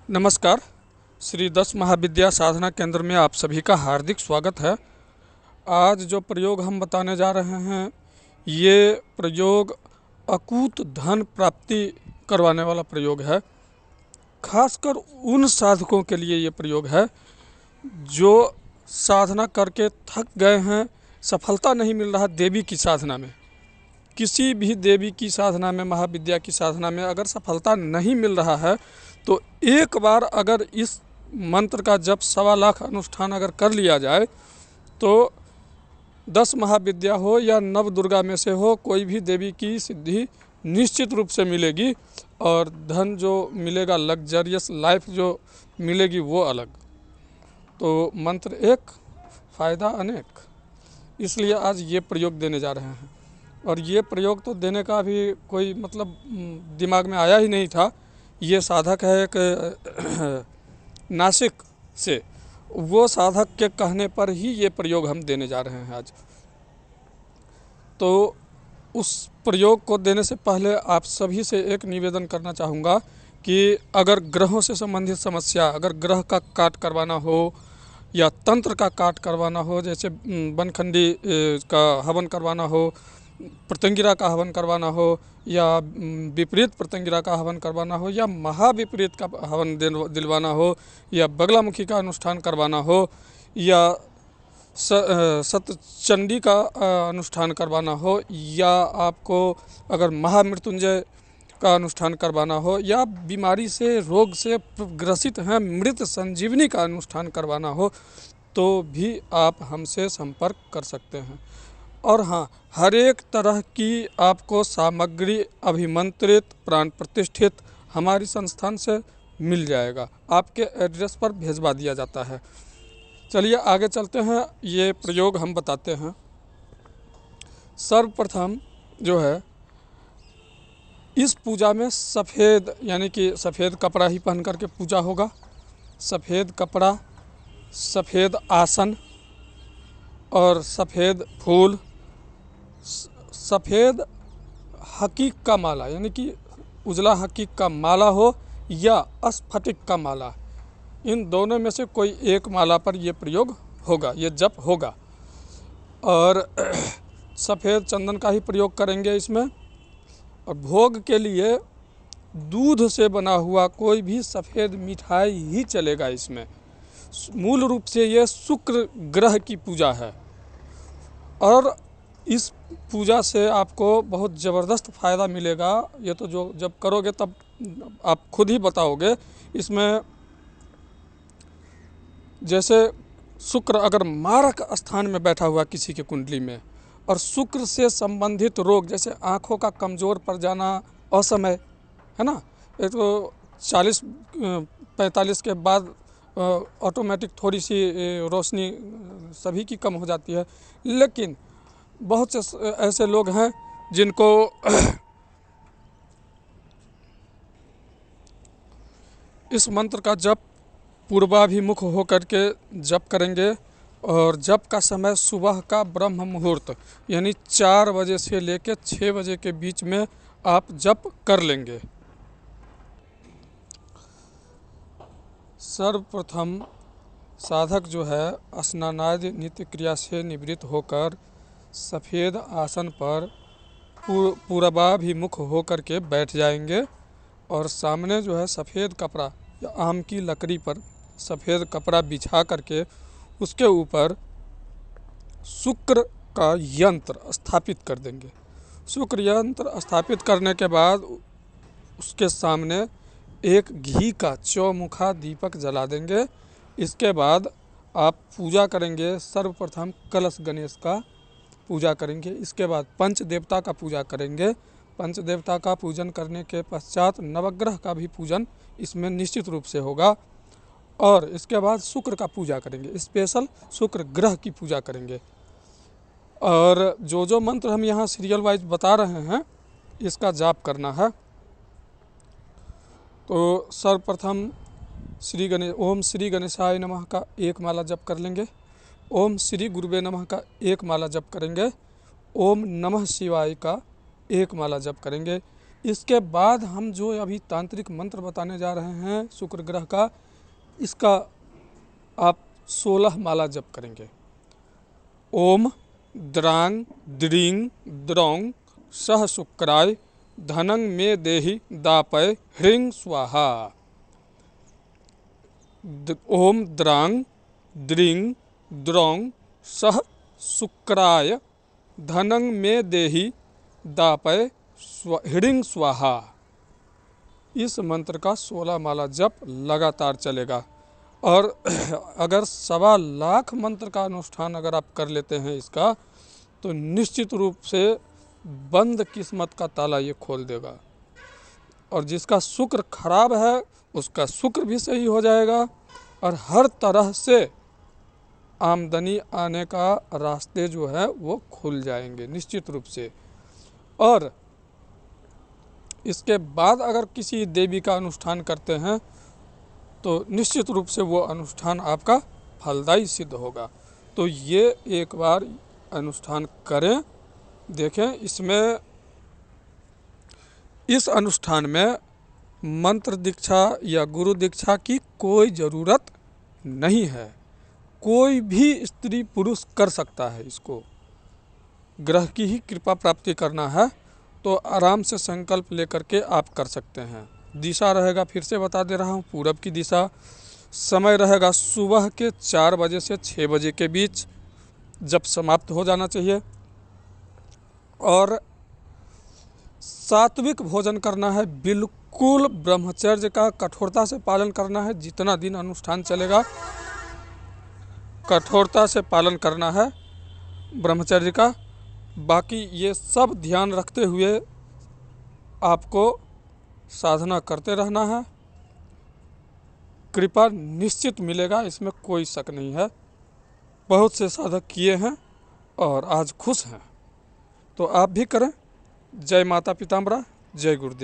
नमस्कार। श्री 10 महाविद्या साधना केंद्र में आप सभी का हार्दिक स्वागत है। आज जो प्रयोग हम बताने जा रहे हैं ये प्रयोग अकूत धन प्राप्ति करवाने वाला प्रयोग है। खासकर उन साधकों के लिए ये प्रयोग है जो साधना करके थक गए हैं, सफलता नहीं मिल रहा देवी की साधना में। किसी भी देवी की साधना में, महाविद्या की साधना में अगर सफलता नहीं मिल रहा है तो एक बार अगर इस मंत्र का जप 1.25 लाख अनुष्ठान अगर कर लिया जाए तो 10 महाविद्या हो या नव दुर्गा में से हो, कोई भी देवी की सिद्धि निश्चित रूप से मिलेगी और धन जो मिलेगा, लग्जरियस लाइफ जो मिलेगी वो अलग। तो मंत्र एक, फ़ायदा अनेक, इसलिए आज ये प्रयोग देने जा रहे हैं। और ये प्रयोग तो देने का भी कोई मतलब दिमाग में आया ही नहीं था। ये साधक है एक नासिक से, वो साधक के कहने पर ही ये प्रयोग हम देने जा रहे हैं आज। तो उस प्रयोग को देने से पहले आप सभी से एक निवेदन करना चाहूँगा कि अगर ग्रहों से संबंधित समस्या, अगर ग्रह का काट करवाना हो या तंत्र का काट करवाना हो, जैसे बनखंडी का हवन करवाना हो, प्रत्यंगिरा का हवन करवाना हो या विपरीत प्रत्यंगिरा का हवन करवाना हो या महाविपरीत का हवन दिलवाना हो या बगलामुखी का अनुष्ठान करवाना हो या सतचंडी का अनुष्ठान करवाना हो या आपको अगर महामृत्युंजय का अनुष्ठान करवाना हो या बीमारी से, रोग से ग्रसित हैं, मृत संजीवनी का अनुष्ठान करवाना हो तो भी आप हमसे संपर्क कर सकते हैं। और हाँ, हर एक तरह की आपको सामग्री अभिमंत्रित, प्राण प्रतिष्ठित हमारी संस्थान से मिल जाएगा, आपके एड्रेस पर भेजवा दिया जाता है। चलिए आगे चलते हैं, ये प्रयोग हम बताते हैं। सर्वप्रथम जो है इस पूजा में सफ़ेद यानी कि सफ़ेद कपड़ा ही पहन करके पूजा होगा। सफ़ेद कपड़ा, सफ़ेद आसन और सफ़ेद फूल, सफ़ेद हकीक का माला यानी कि उजला हकीक का माला हो या स्फटिक का माला, इन दोनों में से कोई एक माला पर यह प्रयोग होगा, ये जप होगा। और सफ़ेद चंदन का ही प्रयोग करेंगे इसमें। और भोग के लिए दूध से बना हुआ कोई भी सफ़ेद मिठाई ही चलेगा इसमें। मूल रूप से ये शुक्र ग्रह की पूजा है और इस पूजा से आपको बहुत ज़बरदस्त फ़ायदा मिलेगा। ये तो जो जब करोगे तब आप खुद ही बताओगे। इसमें जैसे शुक्र अगर मारक स्थान में बैठा हुआ किसी के कुंडली में और शुक्र से संबंधित रोग जैसे आँखों का कमज़ोर पड़ जाना, असमय है ना, ये तो 40-45 के बाद ऑटोमेटिक थोड़ी सी रोशनी सभी की कम हो जाती है। लेकिन बहुत से ऐसे लोग हैं जिनको इस मंत्र का जप पूर्वाभिमुख होकर के जप करेंगे और जप का समय सुबह का ब्रह्म मुहूर्त यानी 4 बजे से लेकर 6 बजे के बीच में आप जप कर लेंगे। सर्वप्रथम साधक जो है स्नानादि नित्य क्रिया से निवृत्त होकर सफ़ेद आसन पर पूर्वाभिमुख होकर के बैठ जाएंगे और सामने जो है सफ़ेद कपड़ा या आम की लकड़ी पर सफ़ेद कपड़ा बिछा करके उसके ऊपर शुक्र का यंत्र स्थापित कर देंगे। शुक्र यंत्र स्थापित करने के बाद उसके सामने एक घी का चौमुखा दीपक जला देंगे। इसके बाद आप पूजा करेंगे। सर्वप्रथम कलश गणेश का पूजा करेंगे, इसके बाद पंच देवता का पूजा करेंगे। पंच देवता का पूजन करने के पश्चात नवग्रह का भी पूजन इसमें निश्चित रूप से होगा और इसके बाद शुक्र का पूजा करेंगे, स्पेशल शुक्र ग्रह की पूजा करेंगे। और जो मंत्र हम यहाँ सीरियल वाइज बता रहे हैं इसका जाप करना है। तो सर्वप्रथम ओम श्री गणेशाय नमः का 1 माला जप कर लेंगे। ओम श्री गुरुवे नमः का 1 माला जप करेंगे। ओम नमः शिवाय का 1 माला जप करेंगे। इसके बाद हम जो अभी तांत्रिक मंत्र बताने जा रहे हैं शुक्र ग्रह का, इसका आप 16 माला जप करेंगे। ओम द्रांग द्रींग द्रौंग सह शुक्राय धनं मे देहि दापय ह्रीं स्वाहा। ओम द्रांग द्रींग द्रौंग सह शुक्राय धनं मे देहि दापय ह्रीं स्वाहा। इस मंत्र का 16 माला जप लगातार चलेगा। और अगर 1.25 लाख मंत्र का अनुष्ठान अगर आप कर लेते हैं इसका, तो निश्चित रूप से बंद किस्मत का ताला ये खोल देगा। और जिसका शुक्र खराब है उसका शुक्र भी सही हो जाएगा और हर तरह से आमदनी आने का रास्ते जो है वो खुल जाएंगे निश्चित रूप से। और इसके बाद अगर किसी देवी का अनुष्ठान करते हैं तो निश्चित रूप से वो अनुष्ठान आपका फलदायी सिद्ध होगा। तो ये एक बार अनुष्ठान करें, देखें। इसमें इस अनुष्ठान में मंत्र दीक्षा या गुरु दीक्षा की कोई ज़रूरत नहीं है। कोई भी स्त्री पुरुष कर सकता है इसको। ग्रह की ही कृपा प्राप्ति करना है तो आराम से संकल्प लेकर के आप कर सकते हैं। दिशा रहेगा, फिर से बता दे रहा हूँ, पूरब की दिशा। समय रहेगा सुबह के 4 बजे से 6 बजे के बीच, जब समाप्त हो जाना चाहिए। और सात्विक भोजन करना है, बिल्कुल ब्रह्मचर्य का कठोरता से पालन करना है। जितना दिन अनुष्ठान चलेगा कठोरता से पालन करना है ब्रह्मचर्य का। बाकी ये सब ध्यान रखते हुए आपको साधना करते रहना है। कृपा निश्चित मिलेगा, इसमें कोई शक नहीं है। बहुत से साधक किए हैं और आज खुश हैं, तो आप भी करें। जय माता पिताम्बरा, जय गुरुदेव।